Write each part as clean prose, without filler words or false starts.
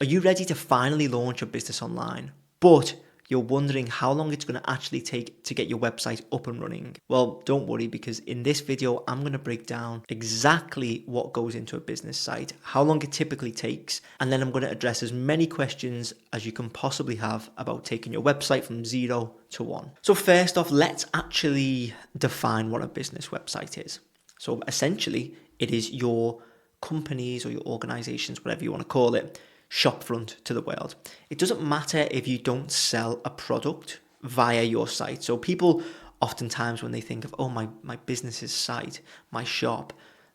Are you ready to finally launch your business online, but you're wondering how long it's going to actually take to get your website up and running? Well, don't worry, because in this video, I'm going to break down exactly what goes into a business site, how long it typically takes, and then I'm going to address as many questions as you can possibly have about taking your website from 0 to 1. So first off, let's actually define what a business website is. So essentially, it is your companies or your organizations, whatever you want to call it, shopfront to the world. It doesn't matter if you don't sell a product via your site. So people oftentimes, when they think of, oh, my business's site, my shop,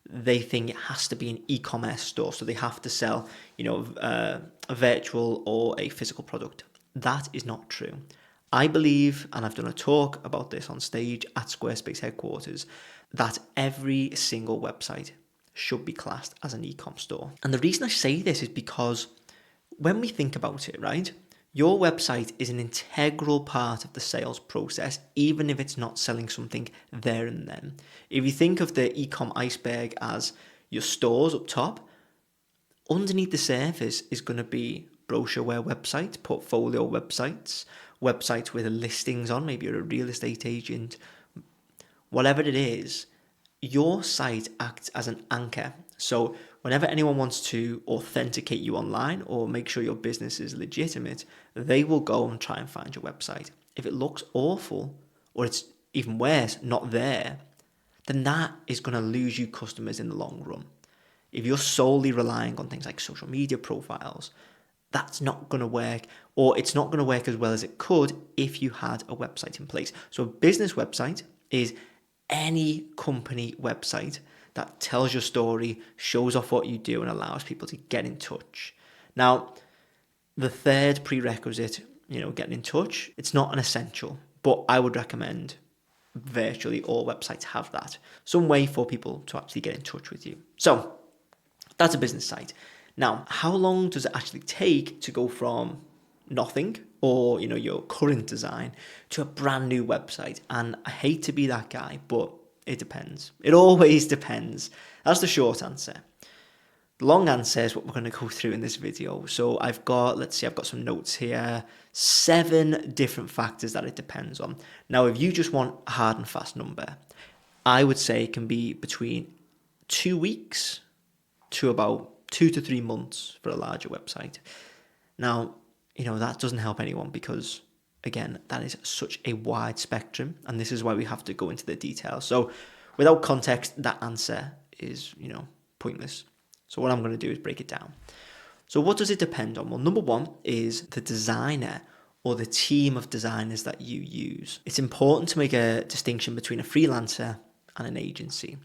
they think it has to be an e-commerce store. So they have to sell, a virtual or a physical product. That is not true. I believe, and I've done a talk about this on stage at Squarespace headquarters, that every single website should be classed as an e-com store. And the reason I say this is because when we think about it, right, your website is an integral part of the sales process, even if it's not selling something there and then. If you think of the e-com iceberg as your stores up top, underneath the surface is going to be brochureware websites, portfolio websites, websites with listings on, maybe you're a real estate agent, whatever it is, your site acts as an anchor. So whenever anyone wants to authenticate you online or make sure your business is legitimate, they will go and try and find your website. If it looks awful, or it's even worse, not there, then that is going to lose you customers in the long run. If you're solely relying on things like social media profiles, that's not going to work, or it's not going to work as well as it could if you had a website in place. So a business website is any company website that tells your story, shows off what you do, and allows people to get in touch. Now, the third prerequisite, getting in touch, it's not an essential, but I would recommend virtually all websites have that. Some way for people to actually get in touch with you. So that's a business site. Now, how long does it actually take to go from nothing or your current design to a brand new website? And I hate to be that guy, but it depends. It always depends. That's the short answer. The long answer is what we're going to go through in this video. So I've got some notes here, 7 different factors that it depends on. Now, if you just want a hard and fast number, I would say it can be between 2 weeks to about 2 to 3 months for a larger website. Now, that doesn't help anyone because, again, that is such a wide spectrum, and this is why we have to go into the details. So without context, that answer is, pointless. So what I'm going to do is break it down. So what does it depend on? Well, number one is the designer or the team of designers that you use. It's important to make a distinction between a freelancer and an agency.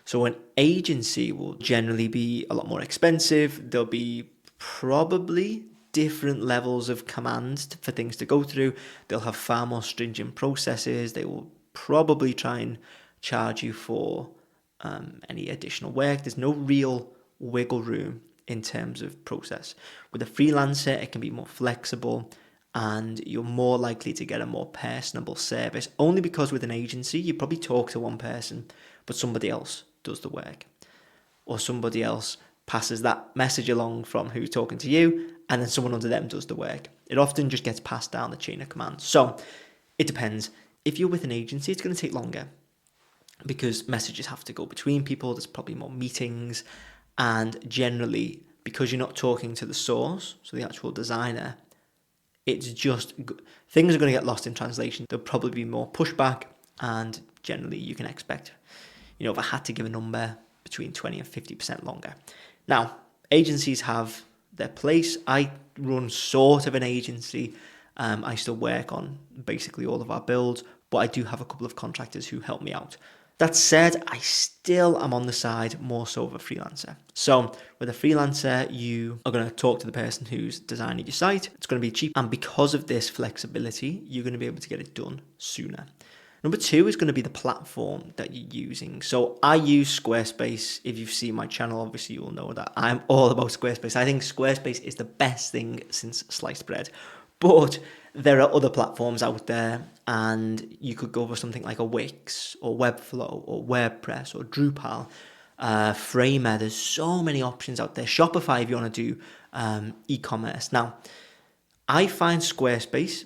So an agency will generally be a lot more expensive. There'll be probably different levels of command for things to go through. They'll have far more stringent processes. They will probably try and charge you for any additional work. There's no real wiggle room in terms of process. With a freelancer, it can be more flexible and you're more likely to get a more personable service, only because with an agency, you probably talk to one person, but somebody else does the work, or somebody else passes that message along from who's talking to you, and then someone under them does the work. It often just gets passed down the chain of command. So it depends. If you're with an agency, it's going to take longer because messages have to go between people. There's probably more meetings, and generally, because you're not talking to the source, so the actual designer, it's just things are going to get lost in translation. There'll probably be more pushback, and generally you can expect, if I had to give a number, between 20 and 50% longer. Now, agencies have their place. I run sort of an agency. I still work on basically all of our builds, but I do have a couple of contractors who help me out. That said, I still am on the side more so of a freelancer. So with a freelancer, you are going to talk to the person who's designing your site. It's going to be cheap. And because of this flexibility, you're going to be able to get it done sooner. Number 2 is going to be the platform that you're using. So I use Squarespace. If you've seen my channel, obviously you will know that I'm all about Squarespace. I think Squarespace is the best thing since sliced bread. But there are other platforms out there, and you could go for something like a Wix or Webflow or WordPress or Drupal, Framer. There's so many options out there. Shopify, if you want to do e-commerce. Now, I find Squarespace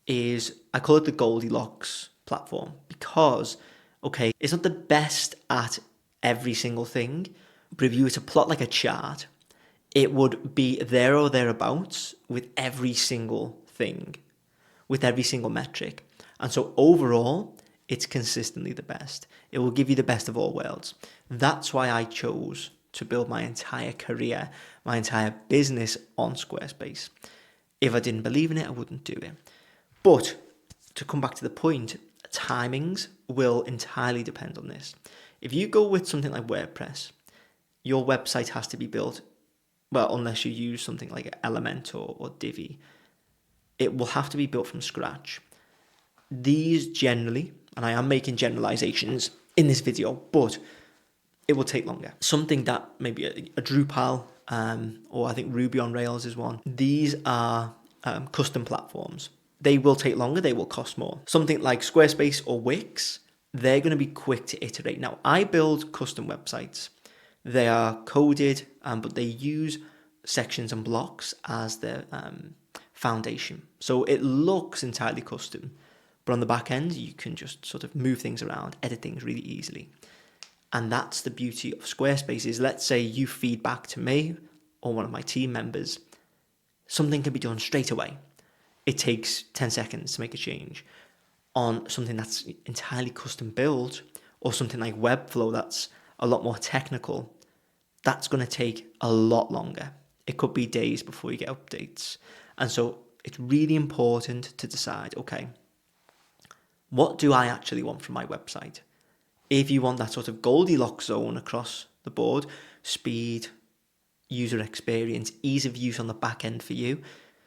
I call it the Goldilocks platform because, okay, it's not the best at every single thing, but if you were to plot like a chart, it would be there or thereabouts with every single thing, with every single metric. And so overall, it's consistently the best. It will give you the best of all worlds. That's why I chose to build my entire career, my entire business on Squarespace. If I didn't believe in it, I wouldn't do it. But to come back to the point, timings will entirely depend on this. If you go with something like WordPress, your website has to be built, well, unless you use something like Elementor or Divi, it will have to be built from scratch. These generally, and I am making generalizations in this video, but it will take longer. Something that maybe a Drupal, or I think Ruby on Rails is one. These are custom platforms. They will take longer, they will cost more. Something like Squarespace or Wix, they're going to be quick to iterate. Now, I build custom websites. They are coded, but they use sections and blocks as their foundation. So it looks entirely custom, but on the back end, you can just sort of move things around, edit things really easily. And that's the beauty of Squarespace is, let's say you feed back to me or one of my team members, something can be done straight away. It takes 10 seconds to make a change. On something that's entirely custom built or something like Webflow that's a lot more technical, that's going to take a lot longer. It could be days before you get updates. And so it's really important to decide, okay, what do I actually want from my website? If you want that sort of Goldilocks zone across the board, speed, user experience, ease of use on the back end for you,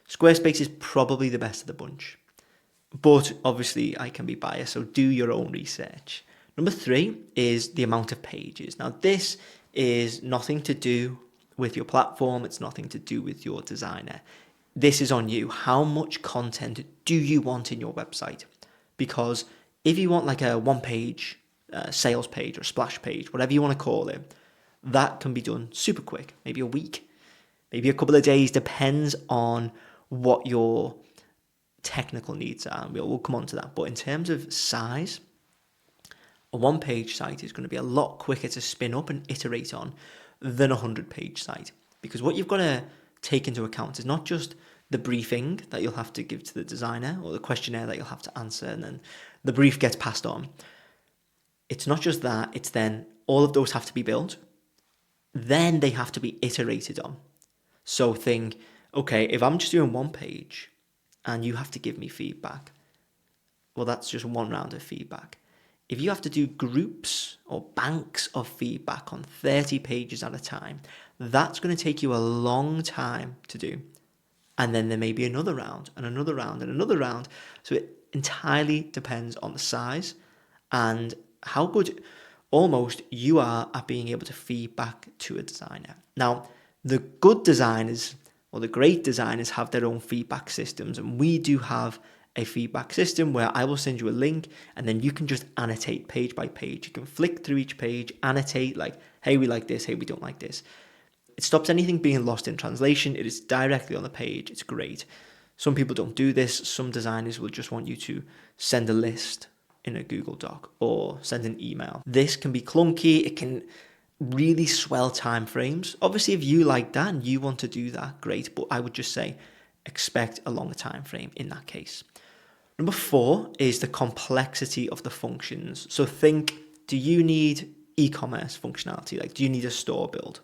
Squarespace is probably the best of the bunch. But obviously I can be biased, so do your own research. Number 3 is the amount of pages. Now this is nothing to do with your platform. It's nothing to do with your designer. This is on you. How much content do you want in your website? Because if you want like a one-page sales page or splash page, whatever you want to call it, that can be done super quick, maybe a week, maybe a couple of days, depends on what your technical needs are. We'll come on to that. But in terms of size, a one-page site is going to be a lot quicker to spin up and iterate on than a 100-page site. Because what you've got to take into account is not just the briefing that you'll have to give to the designer or the questionnaire that you'll have to answer and then the brief gets passed on. It's not just that, it's then all of those have to be built. Then they have to be iterated on. So think, okay, if I'm just doing one page and you have to give me feedback, well, that's just one round of feedback. If you have to do groups or banks of feedback on 30 pages at a time, that's going to take you a long time to do. And then there may be another round and another round and another round. So it entirely depends on the size and how good almost you are at being able to feed back to a designer. Now, the good designers or the great designers have their own feedback systems, and we do have a feedback system where I will send you a link and then you can just annotate page by page. You can flick through each page, annotate like, hey, we like this, hey, we don't like this. It stops anything being lost in translation. It is directly on the page. It's great. Some people don't do this. Some designers will just want you to send a list in a Google Doc or send an email. This can be clunky. It can really swell timeframes. Obviously, if you like that and you want to do that, great. But I would just say expect a longer time frame in that case. Number 4 is the complexity of the functions. So think, do you need e-commerce functionality? Like, do you need a store build?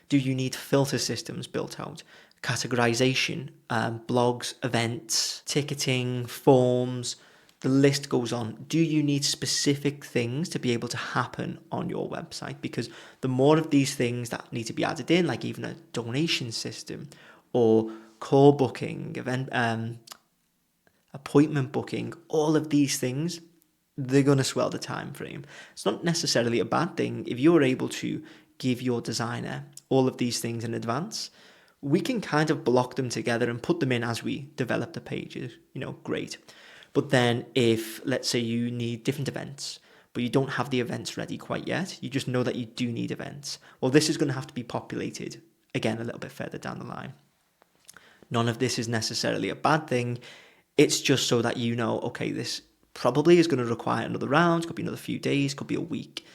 Do you need filter systems built out? Categorization, blogs, events, ticketing, forms, the list goes on. Do you need specific things to be able to happen on your website? Because the more of these things that need to be added in, like even a donation system or call booking, event, appointment booking, all of these things, they're going to swell the time frame. It's not necessarily a bad thing. If you're able to give your designer all of these things in advance, we can kind of block them together and put them in as we develop the pages, great. But then if, let's say you need different events, but you don't have the events ready quite yet, you just know that you do need events. Well, this is going to have to be populated again, a little bit further down the line. None of this is necessarily a bad thing. It's just so that you know, okay, this probably is going to require another round, could be another few days, could be a week.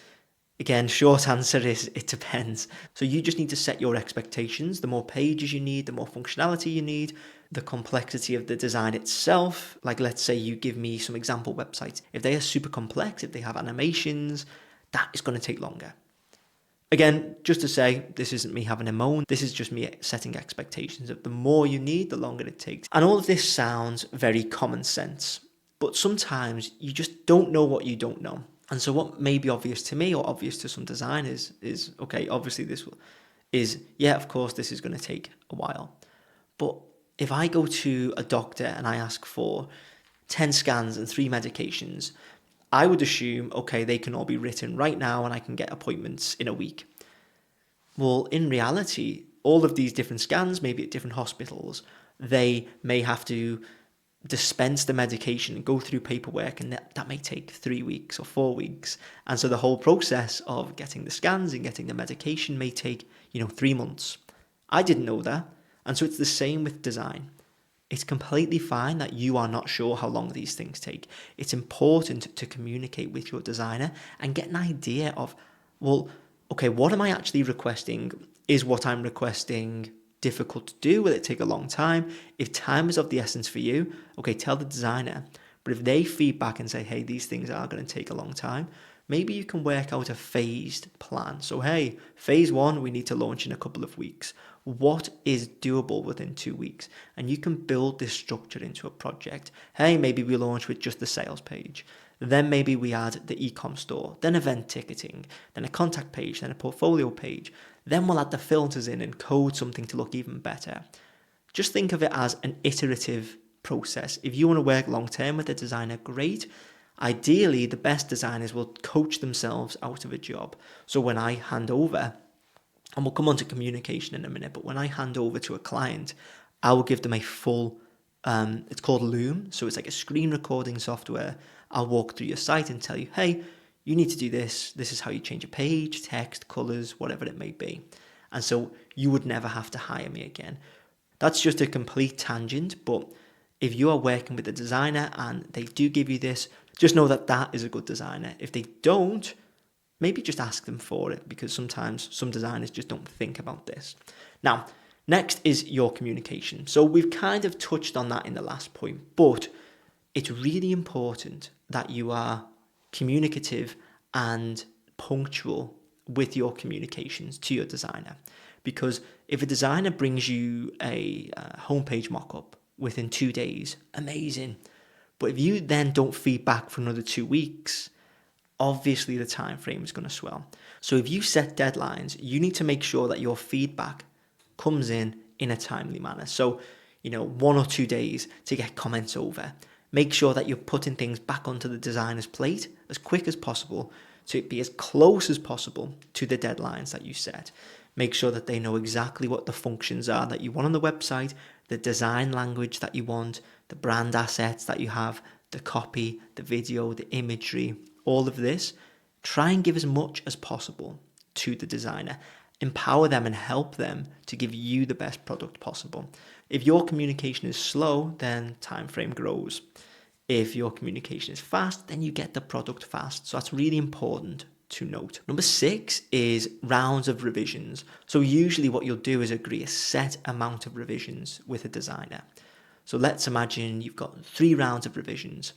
Again, short answer is it depends. So you just need to set your expectations. The more pages you need, the more functionality you need, the complexity of the design itself. Like, let's say you give me some example websites. If they are super complex, if they have animations, that is going to take longer. Again, just to say, this isn't me having a moan. This is just me setting expectations of the more you need, the longer it takes. And all of this sounds very common sense, but sometimes you just don't know what you don't know. And so what may be obvious to me or obvious to some designers is, okay, obviously yeah, of course, this is going to take a while. But if I go to a doctor and I ask for 10 scans and 3 medications, I would assume, okay, they can all be written right now and I can get appointments in a week. Well, in reality, all of these different scans, maybe at different hospitals, they may have to dispense the medication and go through paperwork, and that may take 3 weeks or 4 weeks. And so the whole process of getting the scans and getting the medication may take, 3 months. I didn't know that. And so it's the same with design. It's completely fine that you are not sure how long these things take. It's important to communicate with your designer and get an idea of, well, okay, what am I actually requesting? Is what I'm requesting difficult to do? Will it take a long time? If time is of the essence for you, okay, tell the designer. But if they feedback and say, hey, these things are going to take a long time, maybe you can work out a phased plan. So, hey, phase 1, we need to launch in a couple of weeks. What is doable within 2 weeks? And you can build this structure into a project. Hey, maybe we launch with just the sales page. Then maybe we add the e-com store, then event ticketing, then a contact page, then a portfolio page. Then we'll add the filters in and code something to look even better. Just think of it as an iterative process. If you want to work long term with a designer, great. Ideally, the best designers will coach themselves out of a job. So when I hand over, and we'll come on to communication in a minute, but when I hand over to a client, I will give them a full, it's called Loom. So it's like a screen recording software. I'll walk through your site and tell you, hey, you need to do this. This is how you change a page, text, colors, whatever it may be. And so you would never have to hire me again. That's just a complete tangent, but if you are working with a designer and they do give you this, just know that that is a good designer. If they don't, maybe just ask them for it, because sometimes some designers just don't think about this. Now, next is your communication. So we've kind of touched on that in the last point, but it's really important that you are communicative and punctual with your communications to your designer. Because if a designer brings you a homepage mock-up within 2 days, amazing. But if you then don't feed back for another 2 weeks, obviously the time frame is going to swell. So if you set deadlines, you need to make sure that your feedback comes in a timely manner. So, 1 or 2 days to get comments over. Make sure that you're putting things back onto the designer's plate as quick as possible to be as close as possible to the deadlines that you set. Make sure that they know exactly what the functions are that you want on the website, the design language that you want, the brand assets that you have, the copy, the video, the imagery, all of this. Try and give as much as possible to the designer. Empower them and help them to give you the best product possible. If your communication is slow, then time frame grows. If your communication is fast, then you get the product fast. So that's really important to note. Number 6 is rounds of revisions. So usually what you'll do is agree a set amount of revisions with a designer. So let's imagine you've got 3 rounds of revisions.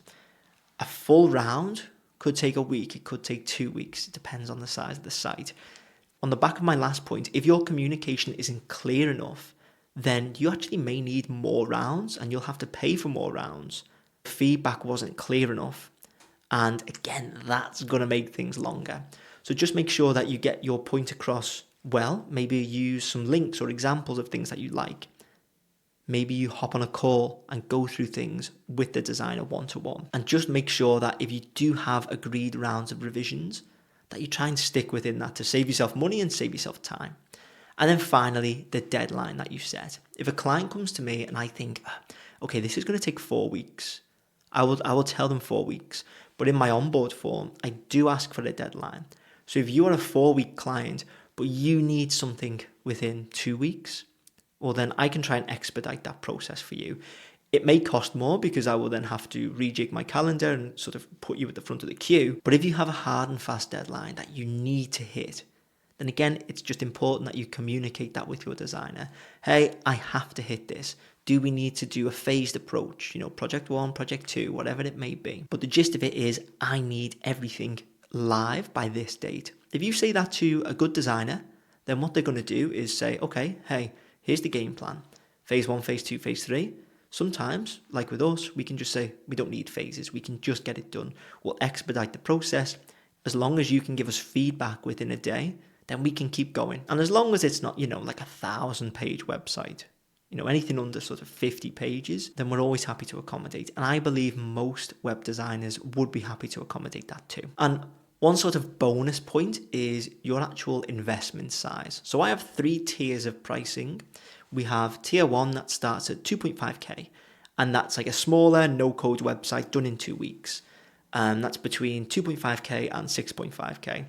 A full round could take a week, it could take 2 weeks. It depends on the size of the site. On the back of my last point, if your communication isn't clear enough, then you actually may need more rounds and you'll have to pay for more rounds. Feedback wasn't clear enough. And again, that's going to make things longer. So just make sure that you get your point across well. Maybe use some links or examples of things that you like. Maybe you hop on a call and go through things with the designer one-to-one. And just make sure that if you do have agreed rounds of revisions, that you try and stick within that to save yourself money and save yourself time. And then finally, the deadline that you set. If a client comes to me and I think, okay, this is going to take 4 weeks, I will tell them 4 weeks. But in my onboard form, I do ask for a deadline. So if you are a 4-week client, but you need something within 2 weeks, well, then I can try and expedite that process for you. It may cost more because I will then have to rejig my calendar and sort of put you at the front of the queue. But if you have a hard and fast deadline that you need to hit, then again, it's just important that you communicate that with your designer. Hey, I have to hit this. Do we need to do a phased approach? Project 1, project 2, whatever it may be. But the gist of it is I need everything live by this date. If you say that to a good designer, then what they're going to do is say, okay, hey, here's the game plan. Phase 1, phase 2, phase 3. Sometimes, like with us, we can just say we don't need phases. We can just get it done. We'll expedite the process. As long as you can give us feedback within a day, then we can keep going. And as long as it's not, like a 1,000-page website, anything under sort of 50 pages, then we're always happy to accommodate. And I believe most web designers would be happy to accommodate that too. And one sort of bonus point is your actual investment size. So I have 3 tiers of pricing. We have tier 1 that starts at 2.5k, and that's like a smaller no-code website done in 2 weeks. That's between 2.5k and 6.5k.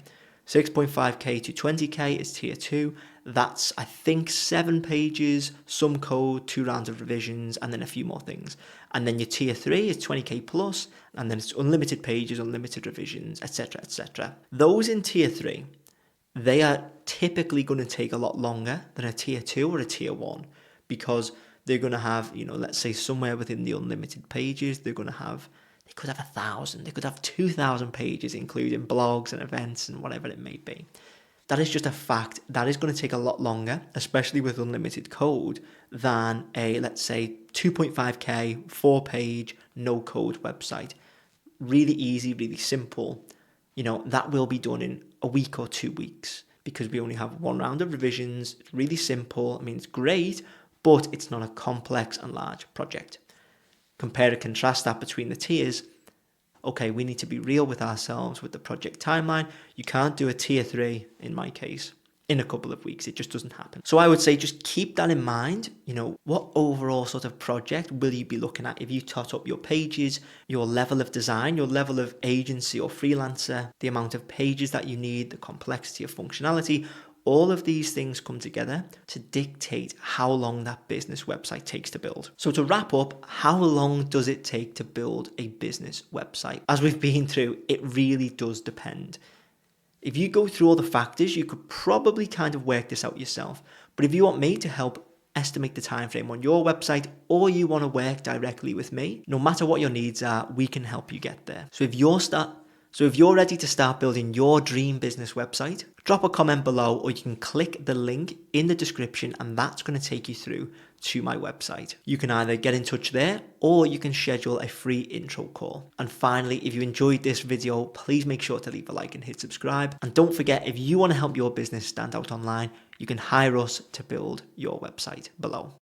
6.5k to 20k is tier 2. That's, I think, 7 pages, some code, 2 rounds of revisions, and then a few more things. And then your tier 3 is 20k plus, and then it's unlimited pages, unlimited revisions, etc., etc. Those in tier 3, they are typically going to take a lot longer than a tier 2 or a tier 1, because they're going to have, let's say somewhere within the unlimited pages, they could have 1,000, they could have 2,000 pages, including blogs and events and whatever it may be. That is just a fact. That is going to take a lot longer, especially with unlimited code, than a, let's say, 2.5k, 4-page, no-code website. Really easy, really simple. That will be done in a week or 2 weeks because we only have 1 round of revisions. It's really simple. It's great, but it's not a complex and large project. Compare and contrast that between the tiers. Okay, we need to be real with ourselves with the project timeline. You can't do a tier 3, in my case, in a couple of weeks. It just doesn't happen. So I would say just keep that in mind. What overall sort of project will you be looking at if you tot up your pages, your level of design, your level of agency or freelancer, the amount of pages that you need, the complexity of functionality. All of these things come together to dictate how long that business website takes to build. So to wrap up, how long does it take to build a business website? As we've been through, it really does depend. If you go through all the factors, you could probably kind of work this out yourself. But if you want me to help estimate the time frame on your website, or you want to work directly with me, no matter what your needs are, we can help you get there. So if you're ready to start building your dream business website, drop a comment below, or you can click the link in the description and that's going to take you through to my website. You can either get in touch there or you can schedule a free intro call. And finally, if you enjoyed this video, please make sure to leave a like and hit subscribe. And don't forget, if you want to help your business stand out online, you can hire us to build your website below.